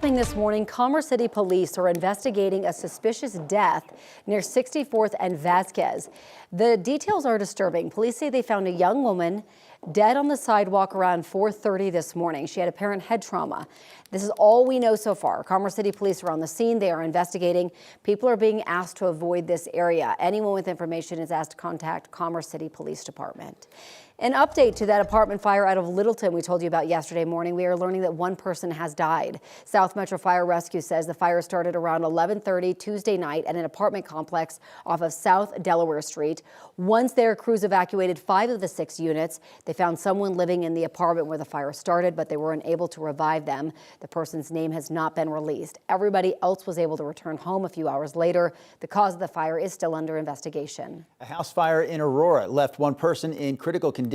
This morning, Commerce City police are investigating a suspicious death near 64th and Vasquez. The details are disturbing. Police say they found a young woman dead on the sidewalk around 4:30 this morning. She had apparent head trauma. This is all we know so far. Commerce City police are on the scene. They are investigating. People are being asked to avoid this area. Anyone with information is asked to contact Commerce City Police Department. An update to that apartment fire out of Littleton we told you about yesterday morning. We are learning that one person has died. South Metro Fire Rescue says the fire started around 11:30 Tuesday night at an apartment complex off of South Delaware Street. Once their crews evacuated 5 of the 6 units, they found someone living in the apartment where the fire started, but they were unable to revive them. The person's name has not been released. Everybody else was able to return home a few hours later. The cause of the fire is still under investigation. A house fire in Aurora left one person in critical condition.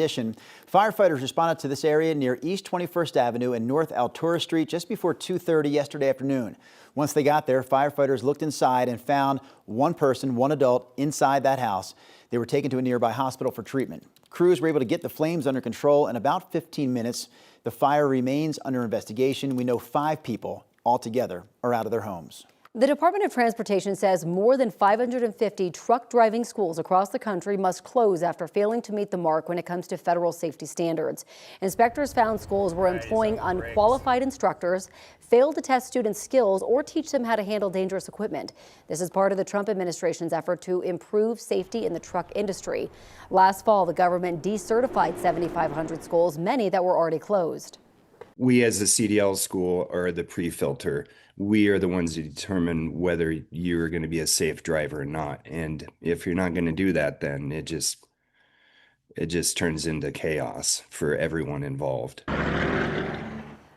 Firefighters responded to this area near East 21st Avenue and North Altura Street just before 2:30 yesterday afternoon. Once they got there, firefighters looked inside and found one person, one adult, inside that house. They were taken to a nearby hospital for treatment. Crews were able to get the flames under control in about 15 minutes. The fire remains under investigation. We know 5 people altogether are out of their homes. The Department of Transportation says more than 550 truck driving schools across the country must close after failing to meet the mark when it comes to federal safety standards. Inspectors found schools were employing unqualified instructors, failed to test students' skills or teach them how to handle dangerous equipment. This is part of the Trump administration's effort to improve safety in the truck industry. Last fall, the government decertified 7,500 schools, many that were already closed. We as the CDL school are the pre-filter. We are the ones who determine whether you're going to be a safe driver or not. And if you're not going to do that, then it just turns into chaos for everyone involved.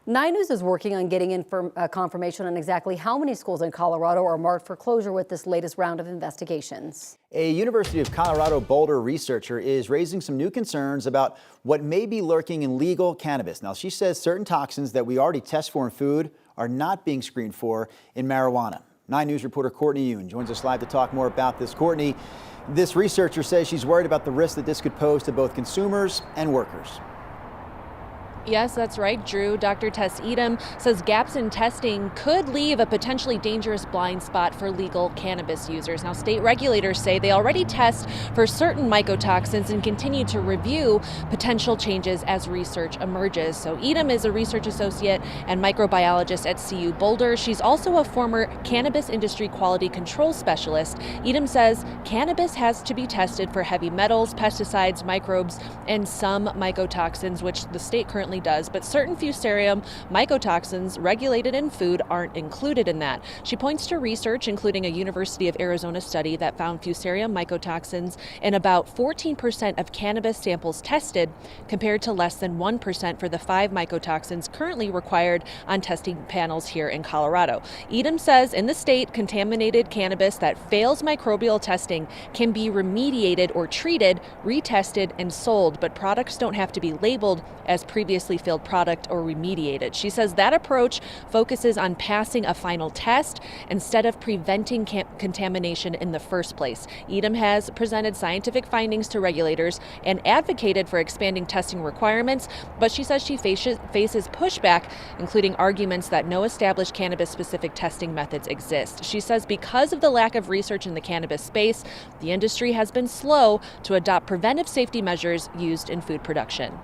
9 News is working on getting confirmation on exactly how many schools in Colorado are marked for closure with this latest round of investigations. A University of Colorado Boulder researcher is raising some new concerns about what may be lurking in legal cannabis. Now, she says certain toxins that we already test for in food are not being screened for in marijuana. 9 News reporter Courtney Yoon joins us live to talk more about this. Courtney, this researcher says she's worried about the risk that this could pose to both consumers and workers. Yes, that's right, Drew. Dr. Tess Edom says gaps in testing could leave a potentially dangerous blind spot for legal cannabis users. Now, state regulators say they already test for certain mycotoxins and continue to review potential changes as research emerges. So Edom is a research associate and microbiologist at CU Boulder. She's also a former cannabis industry quality control specialist. Edom says cannabis has to be tested for heavy metals, pesticides, microbes, and some mycotoxins, which the state currently does, but certain fusarium mycotoxins regulated in food aren't included in that. She points to research, including a University of Arizona study that found fusarium mycotoxins in about 14% of cannabis samples tested, compared to less than 1% for the 5 mycotoxins currently required on testing panels here in Colorado. Edom says in the state, contaminated cannabis that fails microbial testing can be remediated or treated, retested, and sold, but products don't have to be labeled as previously filled product or remediated. She says that approach focuses on passing a final test instead of preventing contamination in the first place. Edom has presented scientific findings to regulators and advocated for expanding testing requirements, but she says she faces pushback, including arguments that no established cannabis-specific testing methods exist. She says because of the lack of research in the cannabis space, the industry has been slow to adopt preventive safety measures used in food production.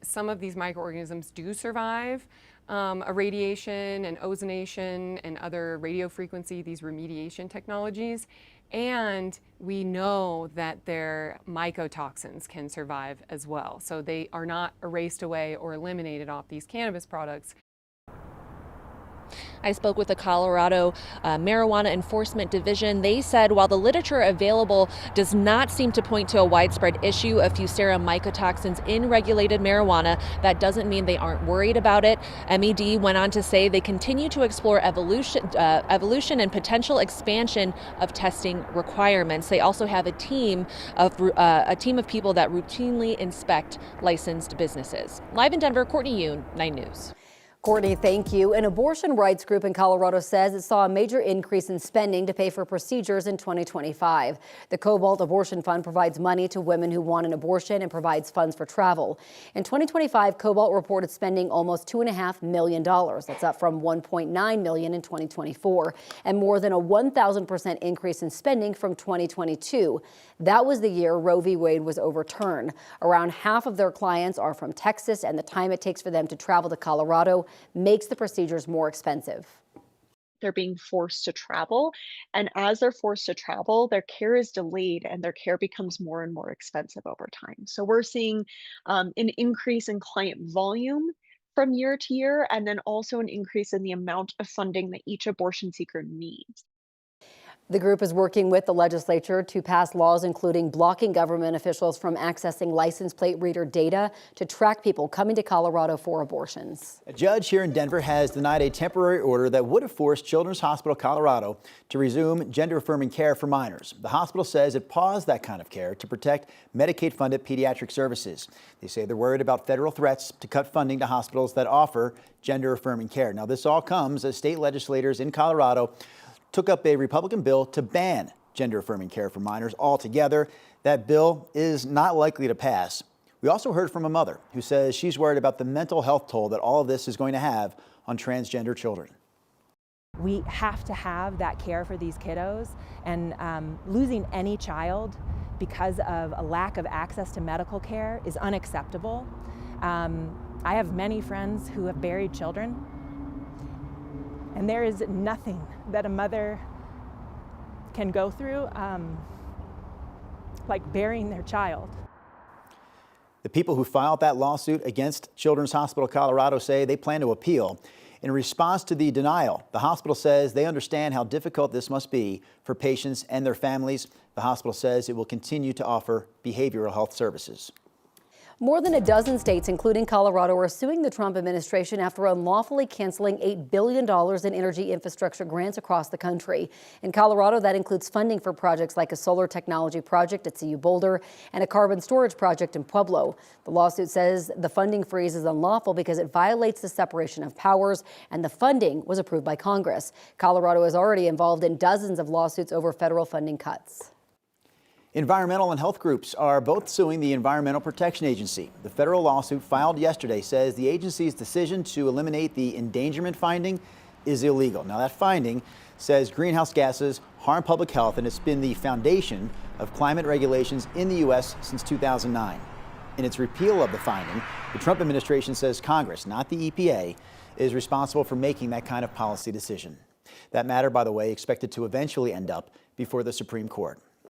Some of these microorganisms do survive irradiation and ozonation and other radio frequency, these remediation technologies. And we know that their mycotoxins can survive as well. So they are not erased away or eliminated off these cannabis products. I spoke with the Colorado Marijuana Enforcement Division. They said while the literature available does not seem to point to a widespread issue of fusarium mycotoxins in regulated marijuana, that doesn't mean they aren't worried about it. MED went on to say they continue to explore evolution and potential expansion of testing requirements. They also have a team of people that routinely inspect licensed businesses. Live in Denver, Courtney Yoon, 9 News. Courtney, thank you. An abortion rights group in Colorado says it saw a major increase in spending to pay for procedures in 2025. The Cobalt Abortion Fund provides money to women who want an abortion and provides funds for travel. In 2025, Cobalt reported spending almost $2.5 million. That's up from $1.9 million in 2024, and more than a 1,000% increase in spending from 2022. That was the year Roe v. Wade was overturned. Around half of their clients are from Texas, and the time it takes for them to travel to Colorado makes the procedures more expensive. They're being forced to travel, and as they're forced to travel, their care is delayed and their care becomes more and more expensive over time. So we're seeing an increase in client volume from year to year, and then also an increase in the amount of funding that each abortion seeker needs. The group is working with the legislature to pass laws including blocking government officials from accessing license plate reader data to track people coming to Colorado for abortions. A judge here in Denver has denied a temporary order that would have forced Children's Hospital Colorado to resume gender-affirming care for minors. The hospital says it paused that kind of care to protect Medicaid-funded pediatric services. They say they're worried about federal threats to cut funding to hospitals that offer gender-affirming care. Now, this all comes as state legislators in Colorado took up a Republican bill to ban gender-affirming care for minors altogether. That bill is not likely to pass. We also heard from a mother who says she's worried about the mental health toll that all of this is going to have on transgender children. We have to have that care for these kiddos, and losing any child because of a lack of access to medical care is unacceptable. I have many friends who have buried children, and there is nothing that a mother can go through like burying their child. The people who filed that lawsuit against Children's Hospital Colorado say they plan to appeal. In response to the denial, the hospital says they understand how difficult this must be for patients and their families. The hospital says it will continue to offer behavioral health services. More than a dozen states, including Colorado, are suing the Trump administration after unlawfully canceling $8 billion in energy infrastructure grants across the country. In Colorado, that includes funding for projects like a solar technology project at CU Boulder and a carbon storage project in Pueblo. The lawsuit says the funding freeze is unlawful because it violates the separation of powers, and the funding was approved by Congress. Colorado is already involved in dozens of lawsuits over federal funding cuts. Environmental and health groups are both suing the Environmental Protection Agency. The federal lawsuit filed yesterday says the agency's decision to eliminate the endangerment finding is illegal. Now, that finding says greenhouse gases harm public health, and it's been the foundation of climate regulations in the U.S. since 2009. In its repeal of the finding, the Trump administration says Congress, not the EPA, is responsible for making that kind of policy decision. That matter, by the way, expected to eventually end up before the Supreme Court.